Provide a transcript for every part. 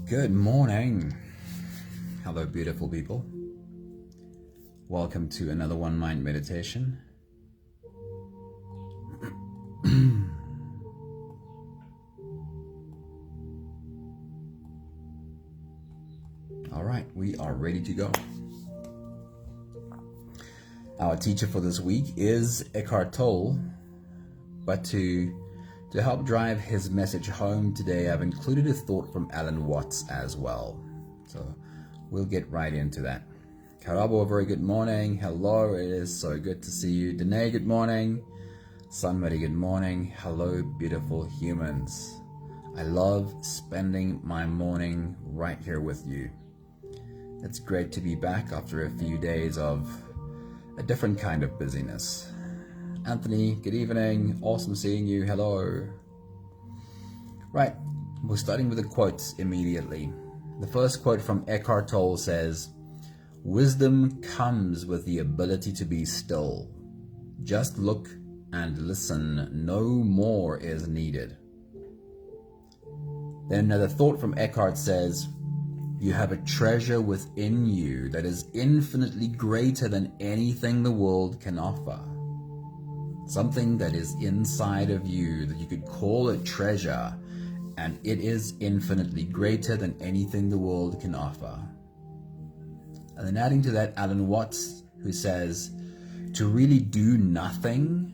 Good morning. Hello, beautiful people. Welcome to another One Mind meditation. All right, we are ready to go. Our teacher for this week is Eckhart Tolle, but to help drive his message home today, I've included a thought from Alan Watts as well. So we'll get right into that. Karabo, a very good morning. Hello, it is so good to see you. Danae, good morning. Sunmari, good morning. Hello, beautiful humans. I love spending my morning right here with you. It's great to be back after a few days of a different kind of busyness. Anthony, good evening. Awesome seeing you. Hello. Right, we're starting with the quotes immediately. The first quote from Eckhart Tolle says, "Wisdom comes with the ability to be still. Just look and listen. No more is needed." Then another thought from Eckhart says, "You have a treasure within you that is infinitely greater than anything the world can offer." Something that is inside of you that you could call a treasure, and it is infinitely greater than anything the world can offer. And then adding to that, Alan Watts, who says, to really do nothing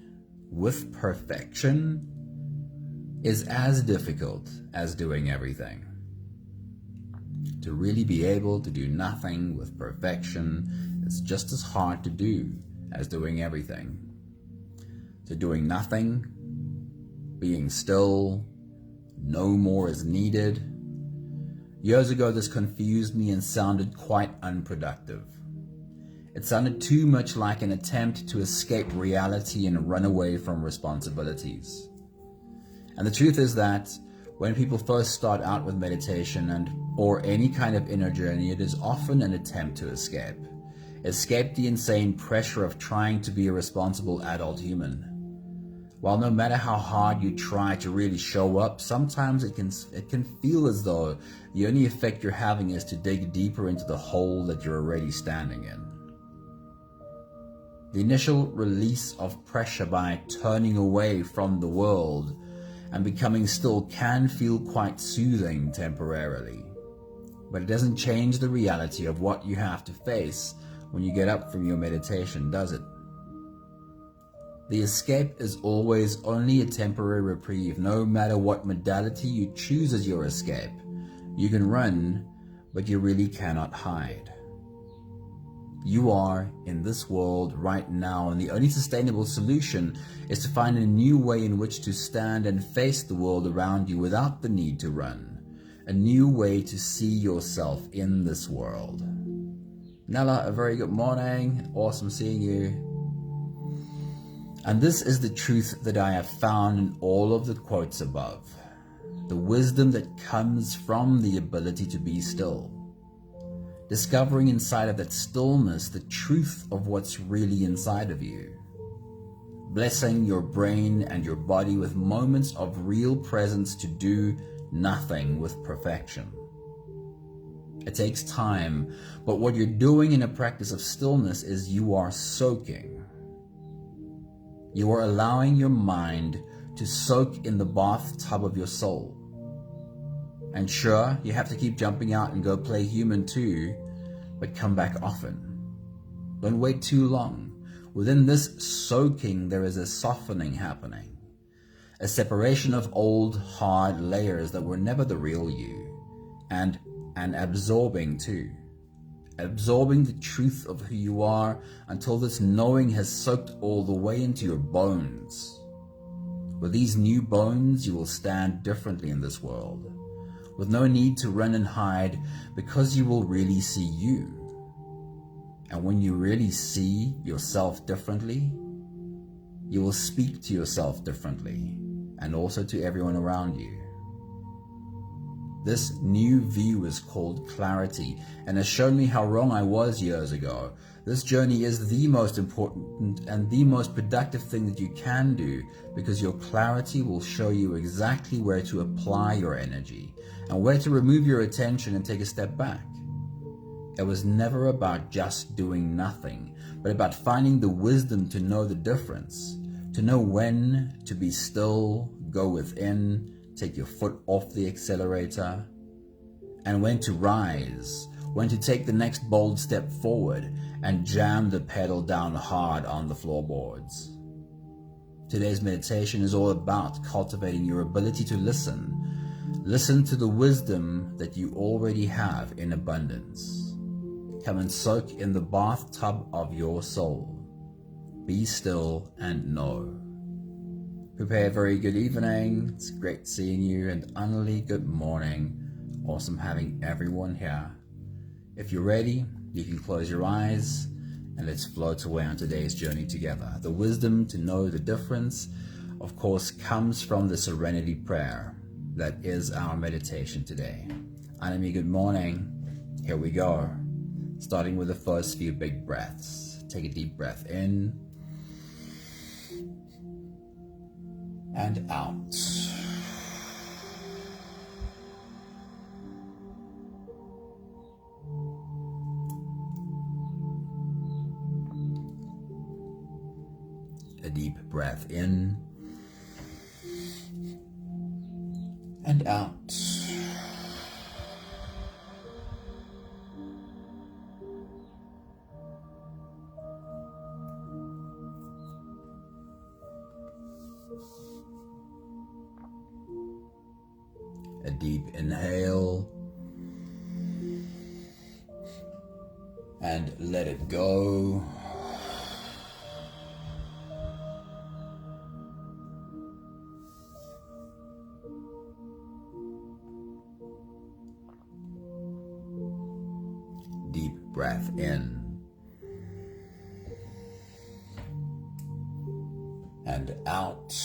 with perfection is as difficult as doing everything. To really be able to do nothing with perfection is just as hard to do as doing everything. So doing nothing, being still, no more is needed. Years ago, this confused me and sounded quite unproductive. It sounded too much like an attempt to escape reality and run away from responsibilities. And the truth is that when people first start out with meditation or any kind of inner journey, it is often an attempt to escape the insane pressure of trying to be a responsible adult human. While no matter how hard you try to really show up, sometimes it can feel as though the only effect you're having is to dig deeper into the hole that you're already standing in. The initial release of pressure by turning away from the world and becoming still can feel quite soothing temporarily, but it doesn't change the reality of what you have to face when you get up from your meditation, does it? The escape is always only a temporary reprieve, no matter what modality you choose as your escape. You can run, but you really cannot hide. You are in this world right now, and the only sustainable solution is to find a new way in which to stand and face the world around you without the need to run. A new way to see yourself in this world. Nella, a very good morning. Awesome seeing you. And this is the truth that I have found in all of the quotes above. The wisdom that comes from the ability to be still. Discovering inside of that stillness the truth of what's really inside of you. Blessing your brain and your body with moments of real presence to do nothing with perfection. It takes time, but what you're doing in a practice of stillness is you are soaking. You are allowing your mind to soak in the bathtub of your soul. And sure, you have to keep jumping out and go play human too, but come back often. Don't wait too long. Within this soaking, there is a softening happening. A separation of old, hard layers that were never the real you. And absorbing too. Absorbing the truth of who you are until this knowing has soaked all the way into your bones. With these new bones, you will stand differently in this world, with no need to run and hide, because you will really see you. And when you really see yourself differently, you will speak to yourself differently, and also to everyone around you. This new view is called clarity and has shown me how wrong I was years ago. This journey is the most important and the most productive thing that you can do, because your clarity will show you exactly where to apply your energy and where to remove your attention and take a step back. It was never about just doing nothing, but about finding the wisdom to know the difference, to know when to be still, go within, take your foot off the accelerator, and when to rise, when to take the next bold step forward and jam the pedal down hard on the floorboards. Today's meditation is all about cultivating your ability to listen. Listen to the wisdom that you already have in abundance. Come and soak in the bathtub of your soul. Be still and know. Prepare a very good evening. It's great seeing you, and Annalie, good morning. Awesome having everyone here. If you're ready, you can close your eyes and let's float away on today's journey together. The wisdom to know the difference, of course, comes from the Serenity Prayer. That is our meditation today. Annalie, good morning. Here we go. Starting with the first few big breaths. Take a deep breath in and out. A deep breath in and out. A deep inhale and let it go. Deep breath in and out.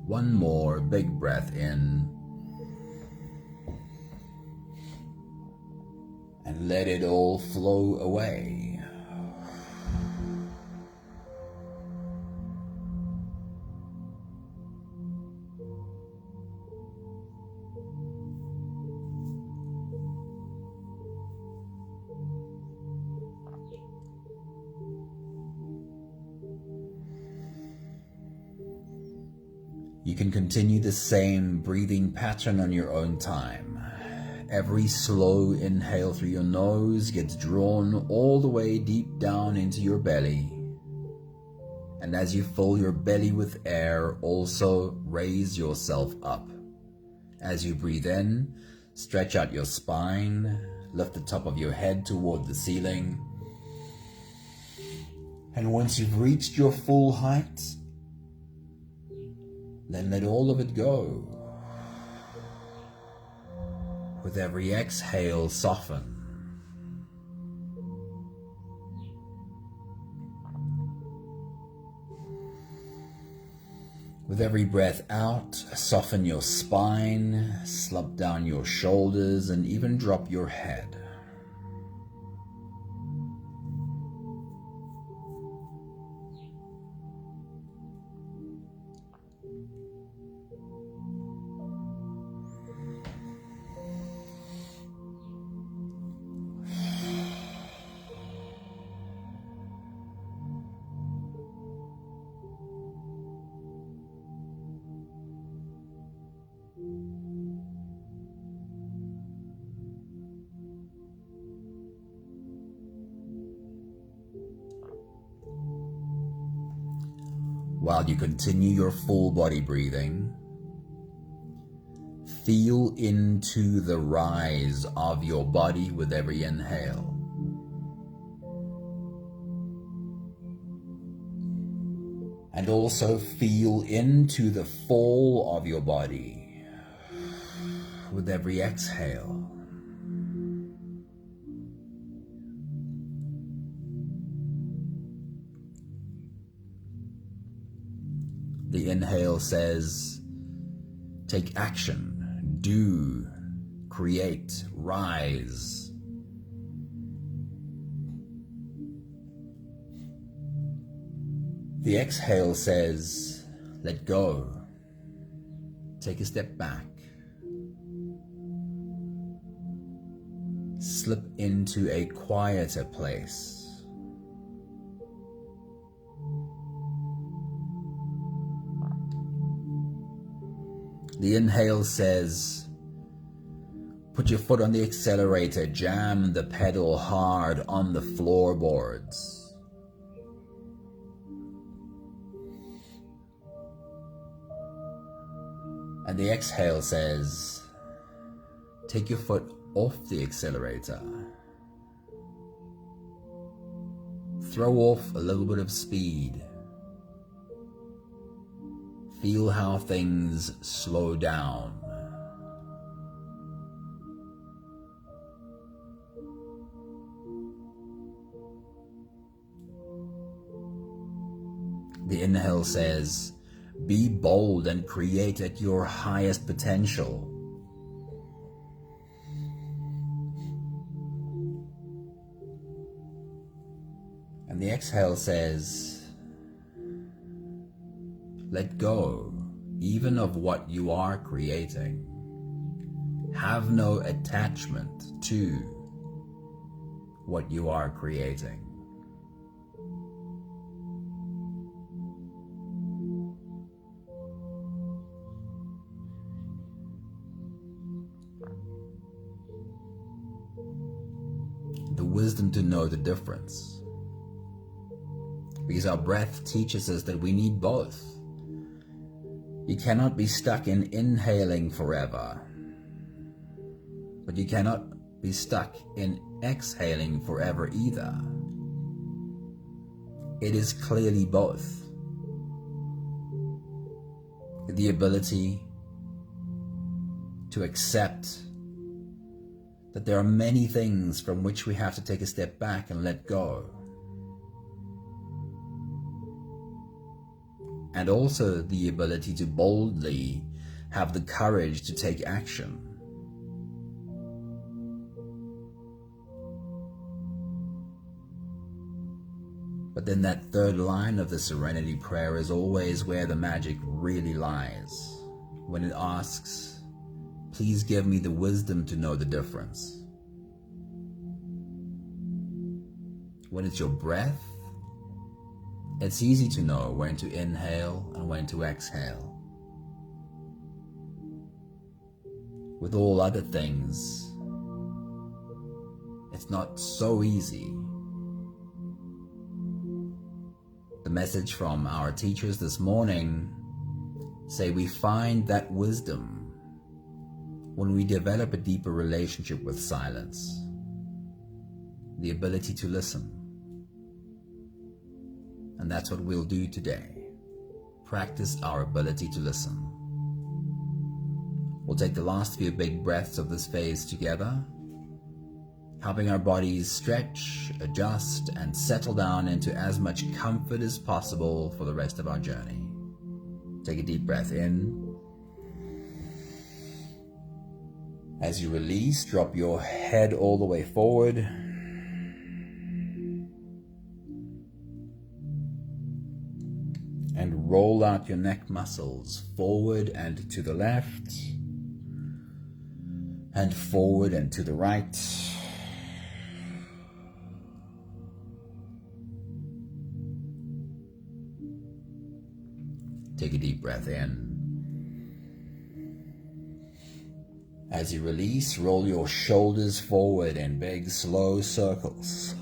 One more big breath in and let it all flow away. You can continue the same breathing pattern on your own time. Every slow inhale through your nose gets drawn all the way deep down into your belly. And as you fill your belly with air, also raise yourself up. As you breathe in, stretch out your spine, lift the top of your head toward the ceiling. And once you've reached your full height, then let all of it go. With every exhale, soften. With every breath out, soften your spine, slump down your shoulders, and even drop your head. While you continue your full body breathing, feel into the rise of your body with every inhale. And also feel into the fall of your body with every exhale. The inhale says, take action, do, create, rise. The exhale says, let go, take a step back, slip into a quieter place. The inhale says, put your foot on the accelerator, jam the pedal hard on the floorboards. And the exhale says, take your foot off the accelerator. Throw off a little bit of speed. Feel how things slow down. The inhale says, be bold and create at your highest potential. And the exhale says, let go, even of what you are creating. Have no attachment to what you are creating. The wisdom to know the difference. Because our breath teaches us that we need both. You cannot be stuck in inhaling forever, but you cannot be stuck in exhaling forever either. It is clearly both. The ability to accept that there are many things from which we have to take a step back and let go. And also the ability to boldly have the courage to take action. But then that third line of the Serenity Prayer is always where the magic really lies. When it asks, please give me the wisdom to know the difference. When it's your breath, it's easy to know when to inhale and when to exhale. With all other things, it's not so easy. The message from our teachers this morning say we find that wisdom when we develop a deeper relationship with silence, the ability to listen. And that's what we'll do today. Practice our ability to listen. We'll take the last few big breaths of this phase together, helping our bodies stretch, adjust, and settle down into as much comfort as possible for the rest of our journey. Take a deep breath in. As you release, drop your head all the way forward. And roll out your neck muscles forward and to the left, and forward and to the right. Take a deep breath in. As you release, roll your shoulders forward in big, slow circles.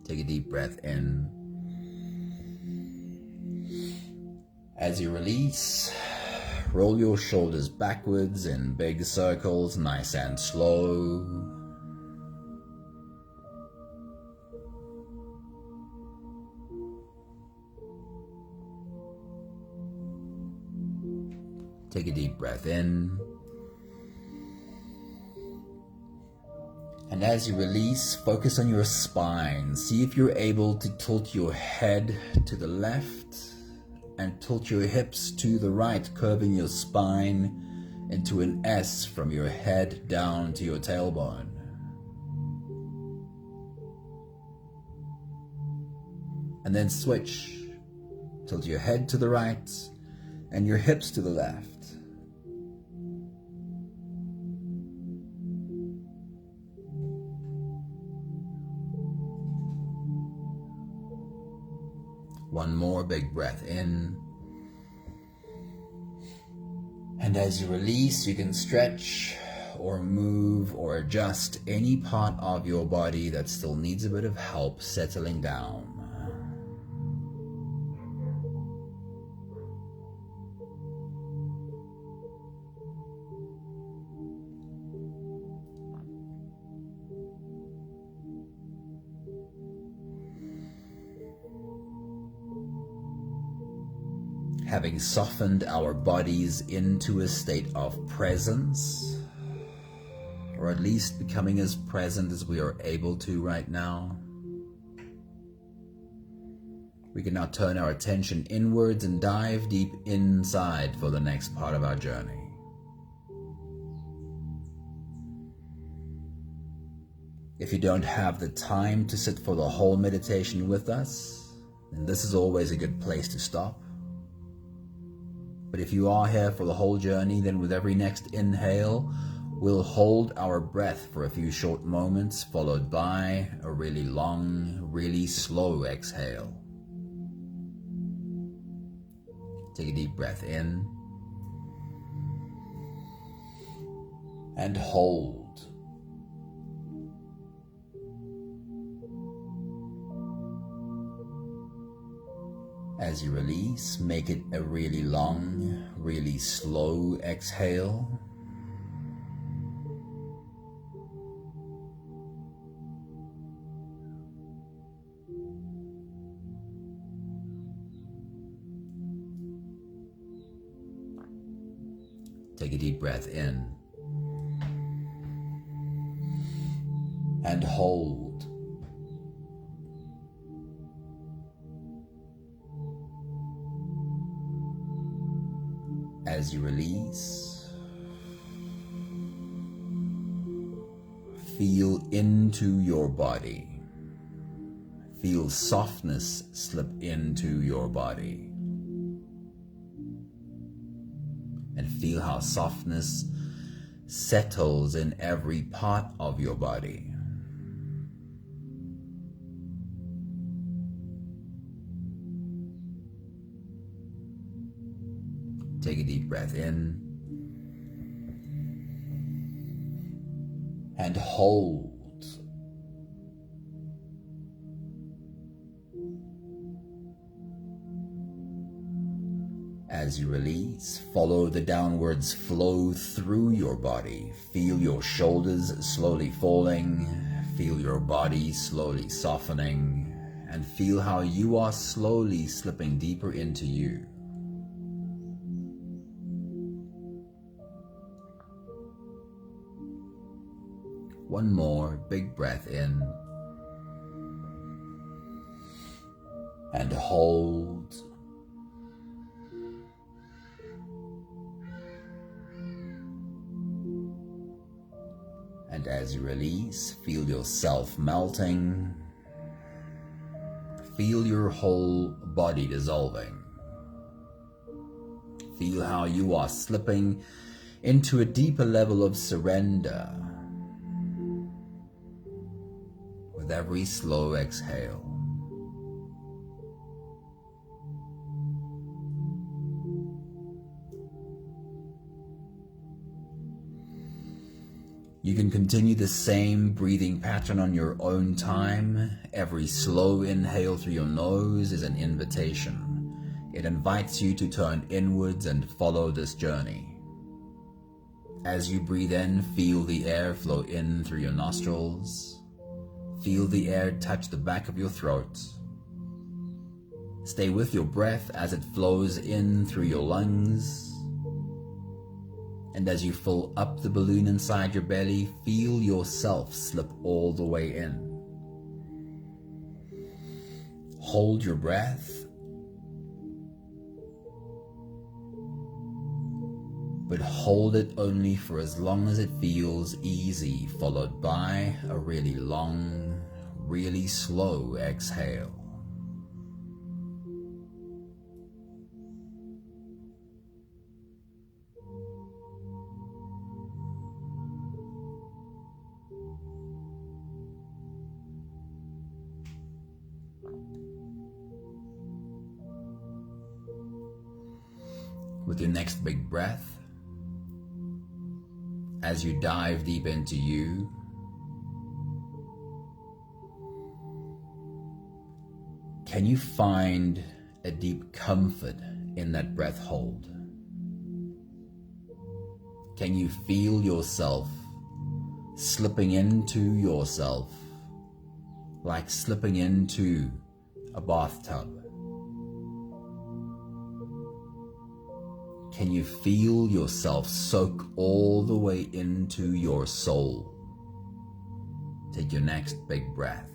Take a deep breath in. As you release, roll your shoulders backwards in big circles, nice and slow. Take a deep breath in. And as you release, focus on your spine. See if you're able to tilt your head to the left and tilt your hips to the right, curving your spine into an S from your head down to your tailbone. And then switch. Tilt your head to the right and your hips to the left. One more big breath in. And as you release, you can stretch or move or adjust any part of your body that still needs a bit of help settling down. Having softened our bodies into a state of presence, or at least becoming as present as we are able to right now, we can now turn our attention inwards and dive deep inside for the next part of our journey. If you don't have the time to sit for the whole meditation with us, then this is always a good place to stop. But if you are here for the whole journey, then with every next inhale, we'll hold our breath for a few short moments, followed by a really long, really slow exhale. Take a deep breath in and hold. As you release, make it a really long, really slow exhale. Take a deep breath in and hold. As you release, feel into your body. Feel softness slip into your body. And feel how softness settles in every part of your body. Take a deep breath in and hold. As you release, follow the downwards flow through your body. Feel your shoulders slowly falling, feel your body slowly softening, and feel how you are slowly slipping deeper into you. One more big breath in and hold. And as you release, feel yourself melting. Feel your whole body dissolving. Feel how you are slipping into a deeper level of surrender with every slow exhale. You can continue the same breathing pattern on your own time. Every slow inhale through your nose is an invitation. It invites you to turn inwards and follow this journey. As you breathe in, feel the air flow in through your nostrils. Feel the air touch the back of your throat. Stay with your breath as it flows in through your lungs And as you fill up the balloon inside your belly, feel yourself slip all the way in. Hold your breath, but hold it only for as long as it feels easy, followed by a really long, really slow exhale. With your next big breath, as you dive deep into you, can you find a deep comfort in that breath hold? Can you feel yourself slipping into yourself, like slipping into a bathtub? Can you feel yourself soak all the way into your soul? Take your next big breath.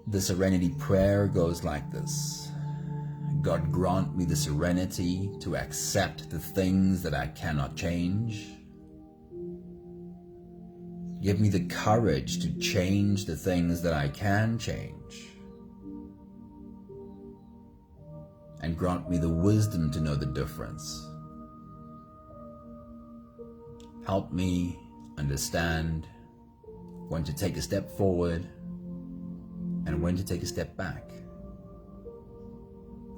The Serenity Prayer goes like this. God, grant me the serenity to accept the things that I cannot change. Give me the courage to change the things that I can change. And grant me the wisdom to know the difference. Help me understand when to take a step forward and when to take a step back.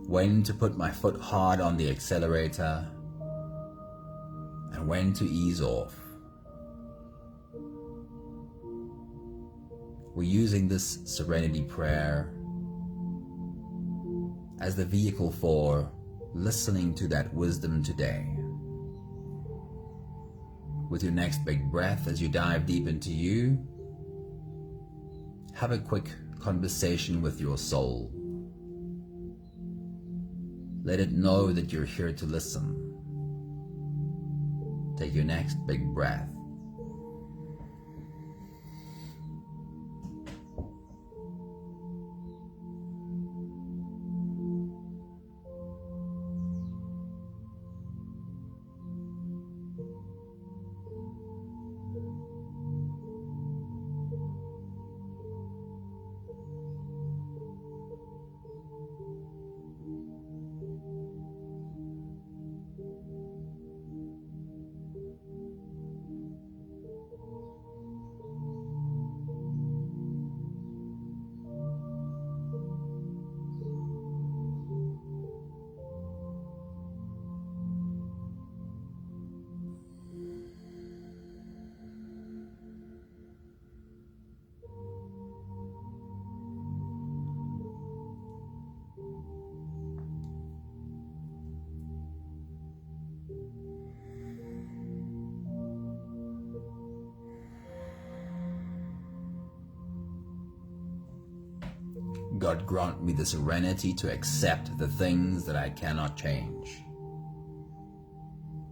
When to put my foot hard on the accelerator and when to ease off. We're using this Serenity Prayer as the vehicle for listening to that wisdom today. With your next big breath, as you dive deep into you, have a quick conversation with your soul. Let it know that you're here to listen. Take your next big breath. God, grant me the serenity to accept the things that I cannot change.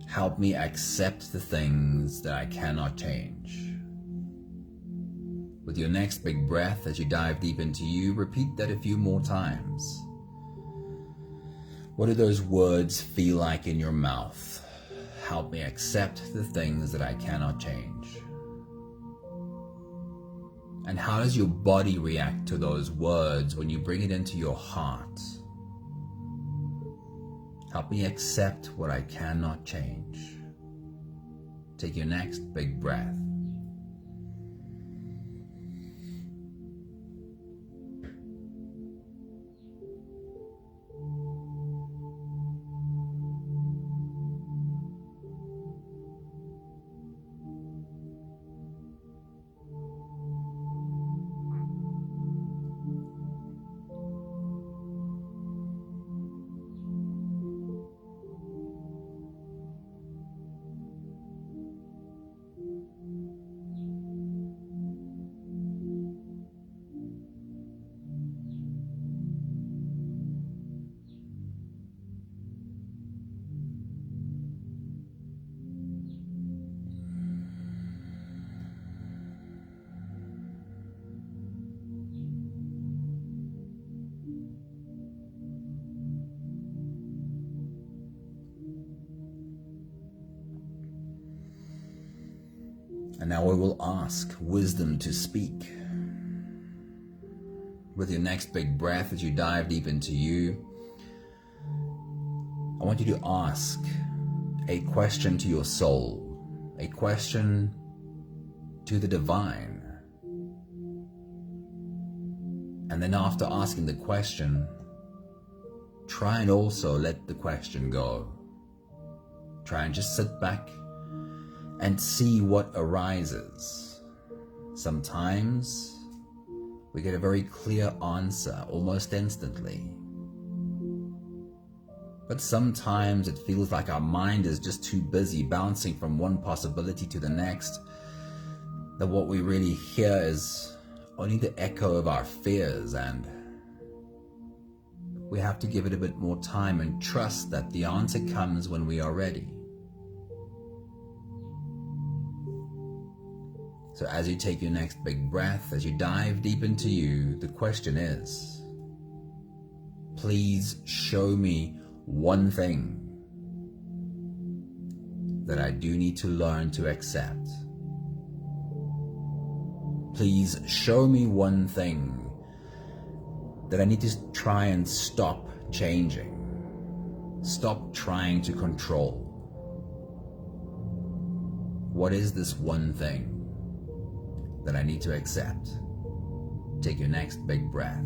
Help me accept the things that I cannot change. With your next big breath, as you dive deep into you, repeat that a few more times. What do those words feel like in your mouth? Help me accept the things that I cannot change. And how does your body react to those words when you bring it into your heart? Help me accept what I cannot change. Take your next big breath. And now we will ask wisdom to speak. With your next big breath, as you dive deep into you, I want you to ask a question to your soul, a question to the divine. And then after asking the question, try and also let the question go. Try and just sit back and see what arises. Sometimes we get a very clear answer almost instantly. But sometimes it feels like our mind is just too busy bouncing from one possibility to the next, that what we really hear is only the echo of our fears, and we have to give it a bit more time and trust that the answer comes when we are ready. So as you take your next big breath, as you dive deep into you, the question is, please show me one thing that I do need to learn to accept. Please show me one thing that I need to try and stop changing. Stop trying to control. What is this one thing that I need to accept? Take your next big breath.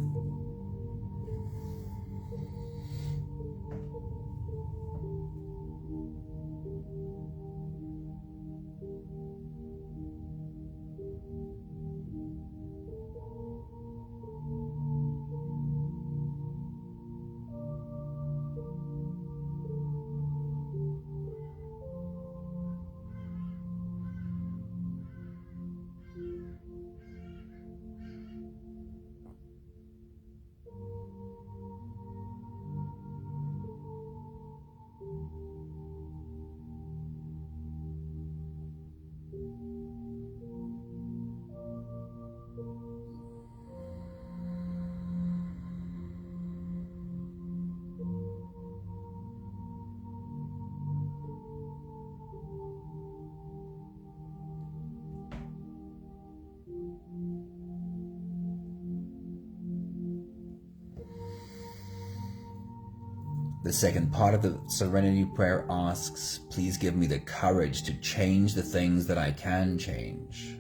The second part of the Serenity Prayer asks, please give me the courage to change the things that I can change.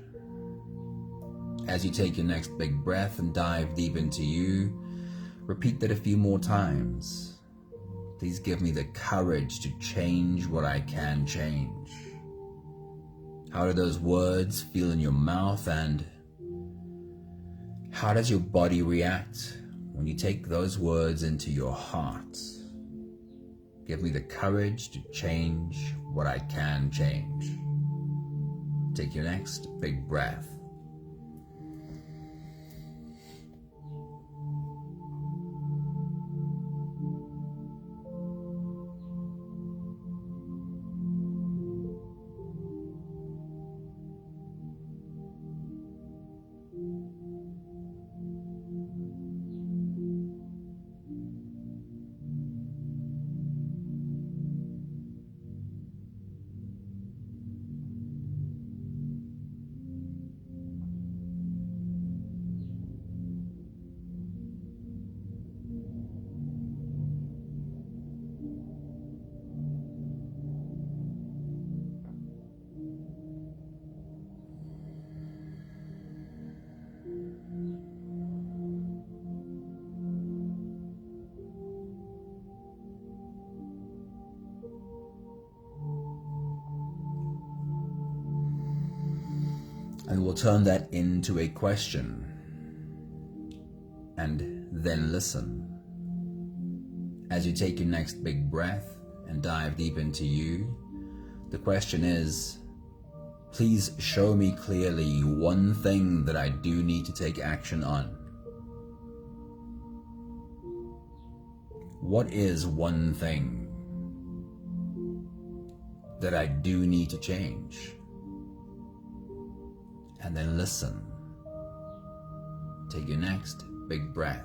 As you take your next big breath and dive deep into you, repeat that a few more times. Please give me the courage to change what I can change. How do those words feel in your mouth, and how does your body react when you take those words into your heart? Give me the courage to change what I can change. Take your next big breath. And we'll turn that into a question and then listen. As you take your next big breath and dive deep into you, the question is, please show me clearly one thing that I do need to take action on. What is one thing that I do need to change? And then listen. Take your next big breath.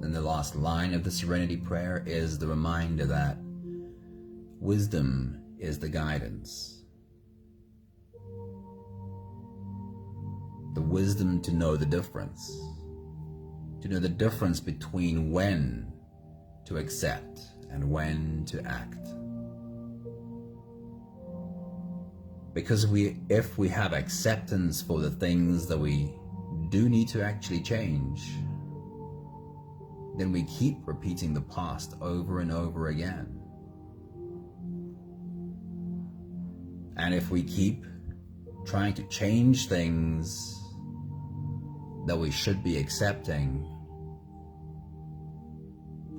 Then the last line of the Serenity Prayer is the reminder that wisdom is the guidance. The wisdom to know the difference. To know the difference between when to accept and when to act. Because if we have acceptance for the things that we do need to actually change, then we keep repeating the past over and over again. And if we keep trying to change things that we should be accepting,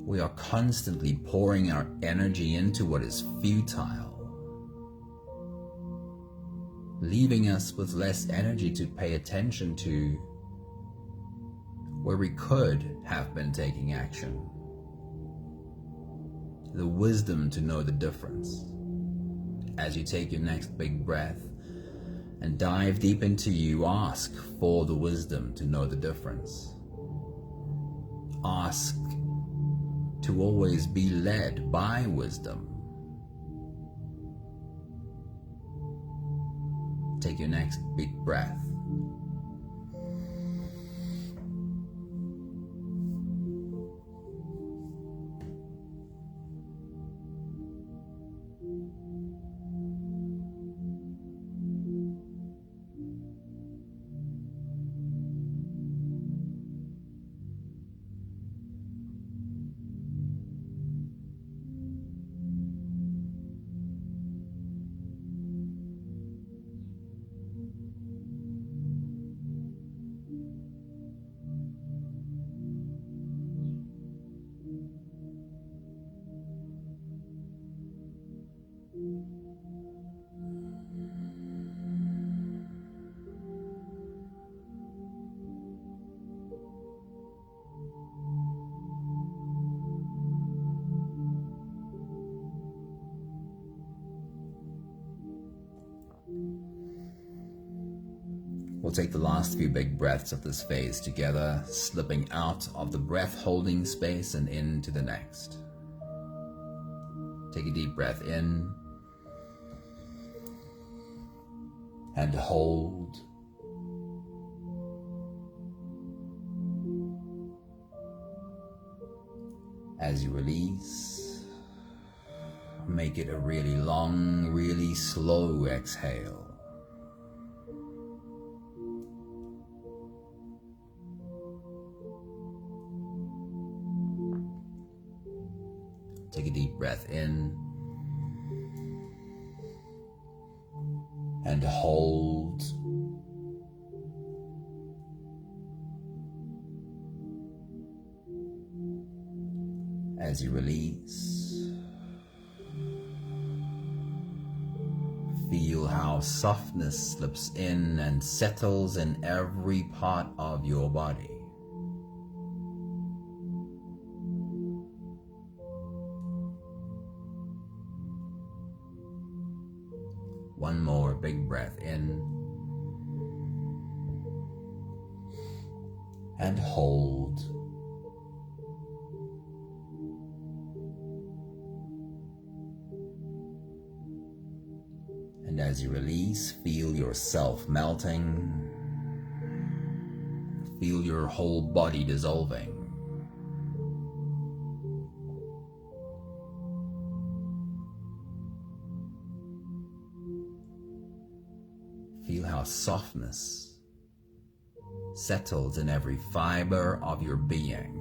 we are constantly pouring our energy into what is futile, leaving us with less energy to pay attention to where we could have been taking action. The wisdom to know the difference. As you take your next big breath and dive deep into you, ask for the wisdom to know the difference. Ask to always be led by wisdom. Take your next big breath. We'll take the last few big breaths of this phase together, slipping out of the breath-holding space and into the next. Take a deep breath in and hold. As you release, make it a really long, really slow exhale. Take a deep breath in and hold. as you release, feel how softness slips in and settles in every part of your body. One more big breath in and hold. And as you release, feel yourself melting. Feel your whole body dissolving. Feel how softness settles in every fiber of your being.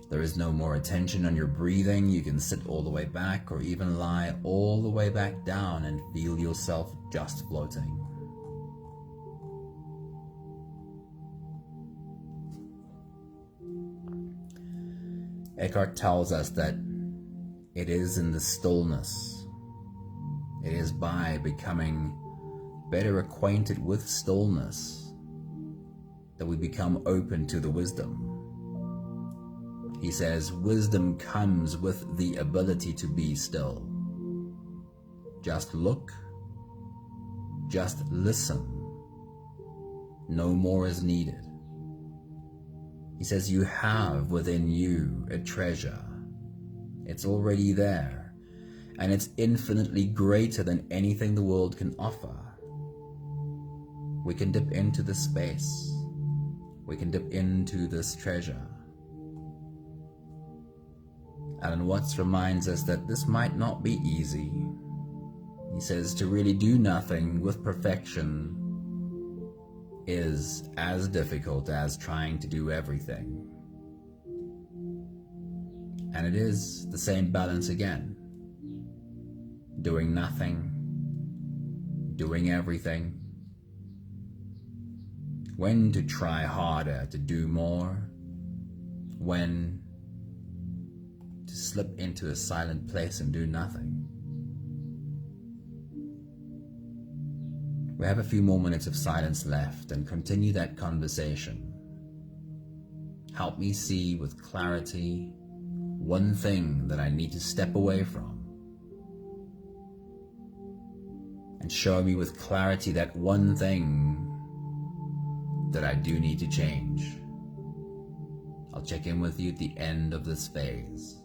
There is no more attention on your breathing. You can sit all the way back or even lie all the way back down and feel yourself just floating. Eckhart tells us that it is in the stillness, it is by becoming better acquainted with stillness that we become open to the wisdom. He says, wisdom comes with the ability to be still. Just look, just listen. No more is needed. He says you have within you a treasure. It's already there, and it's infinitely greater than anything the world can offer. We can dip into this space. We can dip into this treasure. Alan Watts reminds us that this might not be easy. He says to really do nothing with perfection is as difficult as trying to do everything. And it is the same balance again. Doing nothing, doing everything. When to try harder to do more, when to slip into a silent place and do nothing. We have a few more minutes of silence left and continue that conversation. Help me see with clarity one thing that I need to step away from, and show me with clarity that one thing that I do need to change. I'll check in with you at the end of this phase.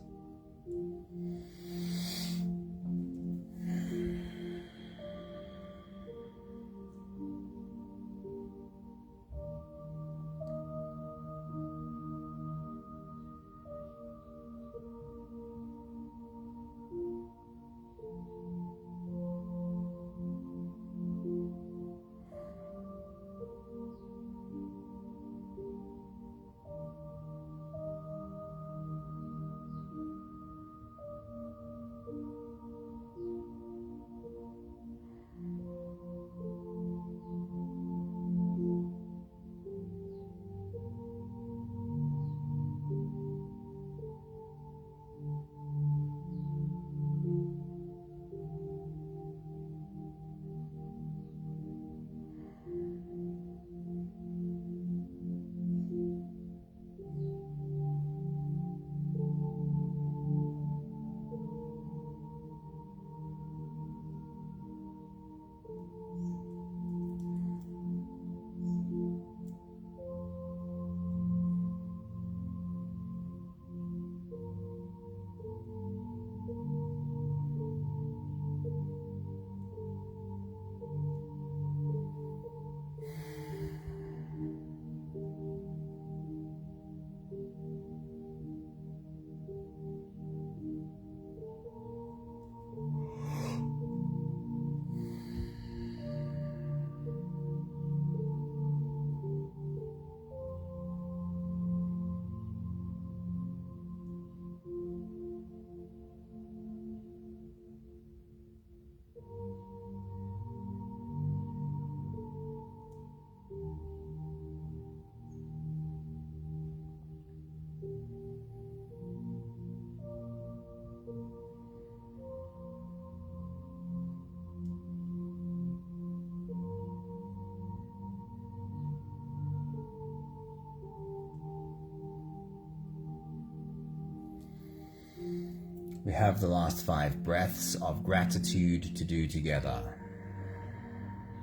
We have the last 5 breaths of gratitude to do together.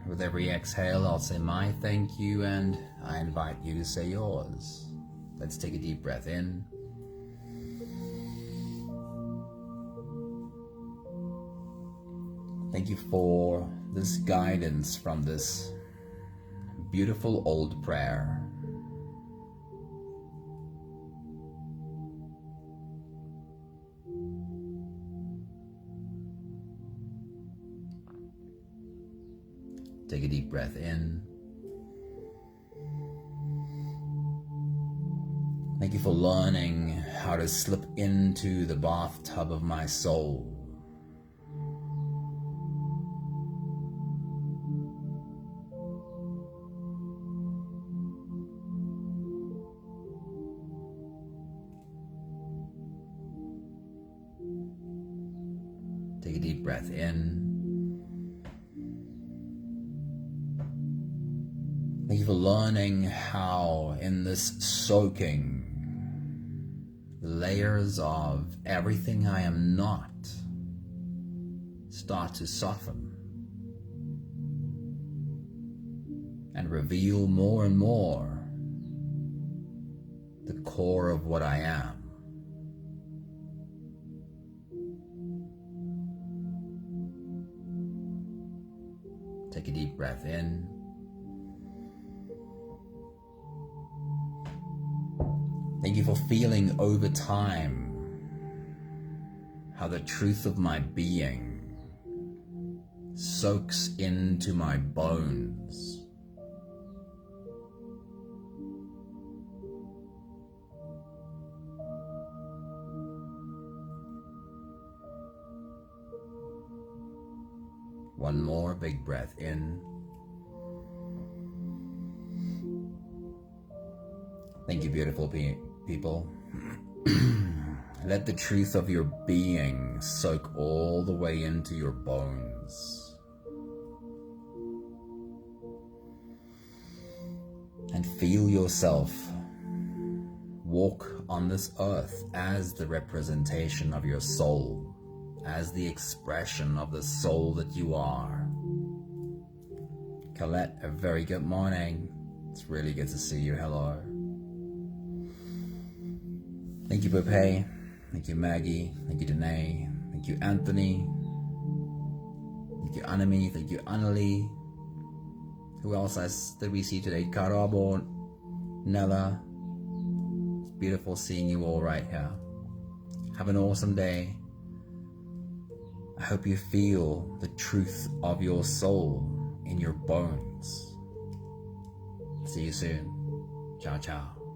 With every exhale, I'll say my thank you, and I invite you to say yours. Let's take a deep breath in. Thank you for this guidance from this beautiful old prayer. Take a deep breath in. Thank you for learning how to slip into the bathtub of my soul. Take a deep breath in. Thank you for learning how in this soaking, the layers of everything I am not start to soften and reveal more and more the core of what I am. Take a deep breath in. Thank you for feeling over time how the truth of my being soaks into my bones. One more big breath in. Thank you, beautiful people. Let the truth of your being soak all the way into your bones. And feel yourself walk on this earth as the representation of your soul, as the expression of the soul that you are. Colette, a very good morning. It's really good to see you. Hello. Thank you, Pepe. Thank you, Maggie. Thank you, Danae. Thank you, Anthony. Thank you, Anami. Thank you, Annalie. Who else did we see today? Karabo, Nella. It's beautiful seeing you all right here. Have an awesome day. I hope you feel the truth of your soul in your bones. See you soon. Ciao, ciao.